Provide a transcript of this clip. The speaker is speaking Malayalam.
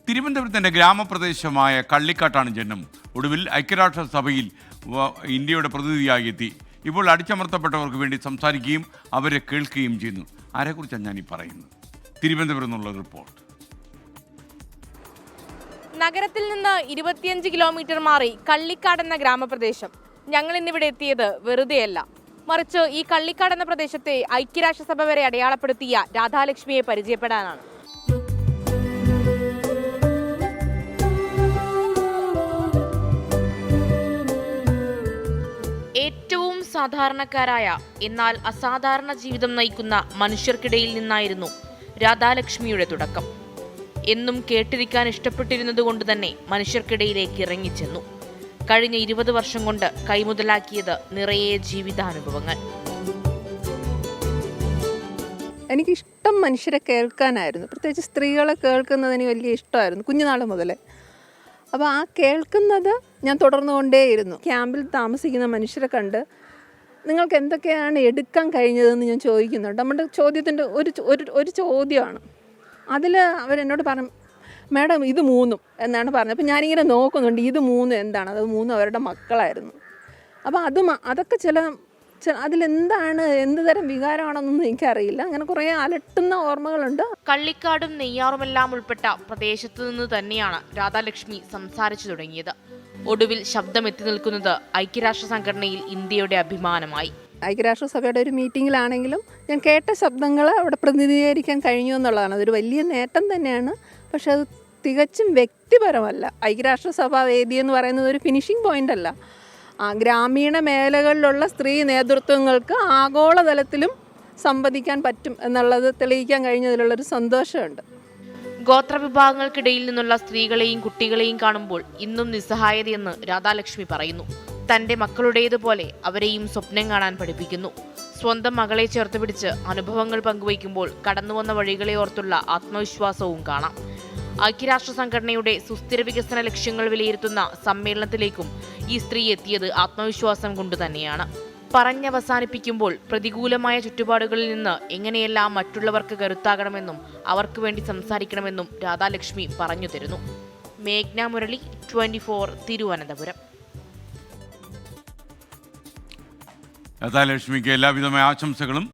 തിരുവനന്തപുരത്തിൻ്റെ ഗ്രാമപ്രദേശമായ കള്ളിക്കാട്ടാണ് ജന്മം. ഒടുവിൽ ഐക്യരാഷ്ട്രസഭയിൽ ഇന്ത്യയുടെ പ്രതിനിധിയായി എത്തി. ഇപ്പോൾ അടിച്ചമർത്തപ്പെട്ടവർക്ക് വേണ്ടി സംസാരിക്കുകയും അവരെ കേൾക്കുകയും ചെയ്യുന്നു. ആരെക്കുറിച്ചാണ് ഞാനീ പറയുന്നത്? തിരുവനന്തപുരം എന്നുള്ള റിപ്പോർട്ട്. നഗരത്തിൽ നിന്ന് 25 കിലോമീറ്റർ മാറി കള്ളിക്കാട് എന്ന ഗ്രാമപ്രദേശം. ഞങ്ങൾ ഇന്നിവിടെ എത്തിയത് വെറുതെയല്ല, മറിച്ച് ഈ കള്ളിക്കാട് എന്ന പ്രദേശത്തെ ഐക്യരാഷ്ട്രസഭ വരെ അടയാളപ്പെടുത്തിയ രാധാലക്ഷ്മിയെ പരിചയപ്പെടാനാണ്. ഏറ്റവും സാധാരണക്കാരായ എന്നാൽ അസാധാരണ ജീവിതം നയിക്കുന്ന മനുഷ്യർക്കിടയിൽ നിന്നായിരുന്നു രാധാലക്ഷ്മിയുടെ തുടക്കം. എന്നും കേട്ടിരിക്കാൻ ഇഷ്ടപ്പെട്ടിരുന്നത് കൊണ്ട് തന്നെ മനുഷ്യർക്കിടയിലേക്ക് ഇറങ്ങിച്ചെന്നു. കഴിഞ്ഞ 20 വർഷം കൊണ്ട് കൈമുതലാക്കിയത് നിറയെ ജീവിതാനുഭവങ്ങൾ. എനിക്കിഷ്ടം മനുഷ്യരെ കേൾക്കാനായിരുന്നു. പ്രത്യേകിച്ച് സ്ത്രീകളെ കേൾക്കുന്നതിന് വലിയ ഇഷ്ടമായിരുന്നു കുഞ്ഞുനാൾ മുതലേ. അപ്പോൾ ആ കേൾക്കുന്നത് ഞാൻ തുടർന്നുകൊണ്ടേയിരുന്നു. ക്യാമ്പിൽ താമസിക്കുന്ന മനുഷ്യരെ കണ്ട് നിങ്ങൾക്ക് എന്തൊക്കെയാണ് എടുക്കാൻ കഴിഞ്ഞതെന്ന് ഞാൻ ചോദിക്കുന്നുണ്ട്. നമ്മുടെ ചോദ്യത്തിൻ്റെ ഒരു ചോദ്യമാണ്. അതിൽ അവരെന്നോട് പറഞ്ഞു, മാഡം ഇത് 3 എന്നാണ് പറഞ്ഞത്. അപ്പോൾ ഞാനിങ്ങനെ നോക്കുന്നുണ്ട്, ഇത് 3 എന്താണ്? അത് 3 അവരുടെ മക്കളായിരുന്നു. അപ്പോൾ അതൊക്കെ അതിലെന്താണ്, എന്ത് തരം വികാരമാണെന്നൊന്നും എനിക്കറിയില്ല. അങ്ങനെ കുറേ അലട്ടുന്ന ഓർമ്മകളുണ്ട്. കള്ളിക്കാടും നെയ്യാറുമെല്ലാം ഉൾപ്പെട്ട പ്രദേശത്തു നിന്ന് തന്നെയാണ് രാധാലക്ഷ്മി സംസാരിച്ചു തുടങ്ങിയത്. ഒടുവിൽ ശബ്ദം എത്തി നിൽക്കുന്നത് ഐക്യരാഷ്ട്ര സംഘടനയിൽ ഇന്ത്യയുടെ അഭിമാനമായി. ഐക്യരാഷ്ട്രസഭയുടെ ഒരു മീറ്റിങ്ങിലാണെങ്കിലും ഞാൻ കേട്ട ശബ്ദങ്ങൾ അവിടെ പ്രതിനിധീകരിക്കാൻ കഴിഞ്ഞു എന്നുള്ളതാണ്. അതൊരു വലിയ നേട്ടം തന്നെയാണ്. പക്ഷെ അത് തികച്ചും വ്യക്തിപരമല്ല. ഐക്യരാഷ്ട്രസഭ വേദി എന്ന് പറയുന്നത് ഒരു ഫിനിഷിംഗ് പോയിന്റ് അല്ല. ഗ്രാമീണ മേഖലകളിലുള്ള സ്ത്രീ നേതൃത്വങ്ങൾക്ക് ആഗോളതലത്തിലും സംവദിക്കാൻ പറ്റും എന്നുള്ളത് തെളിയിക്കാൻ കഴിഞ്ഞതിലുള്ളൊരു സന്തോഷമുണ്ട്. ഗോത്രവിഭാഗങ്ങൾക്കിടയിൽ നിന്നുള്ള സ്ത്രീകളെയും കുട്ടികളെയും കാണുമ്പോൾ ഇന്നും നിസ്സഹായതയെന്ന് രാധാലക്ഷ്മി പറയുന്നു. തന്റെ മക്കളുടേതുപോലെ അവരെയും സ്വപ്നം കാണാൻ പഠിപ്പിക്കുന്നു. സ്വന്തം മകളെ ചേർത്ത് പിടിച്ച് അനുഭവങ്ങൾ പങ്കുവയ്ക്കുമ്പോൾ കടന്നുവന്ന വഴികളെ ഓർത്തുള്ള ആത്മവിശ്വാസവും കാണാം. ഐക്യരാഷ്ട്ര സംഘടനയുടെ സുസ്ഥിര വികസന ലക്ഷ്യങ്ങൾ വിലയിരുത്തുന്ന സമ്മേളനത്തിലേക്കും ഈ സ്ത്രീ എത്തിയത് ആത്മവിശ്വാസം കൊണ്ട് തന്നെയാണ്. പറഞ്ഞവസാനിപ്പിക്കുമ്പോൾ പ്രതികൂലമായ ചുറ്റുപാടുകളിൽ നിന്ന് എങ്ങനെയെല്ലാം മറ്റുള്ളവർക്ക് കരുത്താകണമെന്നും അവർക്ക് വേണ്ടി സംസാരിക്കണമെന്നും രാധാലക്ഷ്മി പറഞ്ഞു തരുന്നു. മേഘ്ന മുരളി, 24, തിരുവനന്തപുരം. രാധാലക്ഷ്മിക്ക് എല്ലാവിധമായ ആശംസകളും.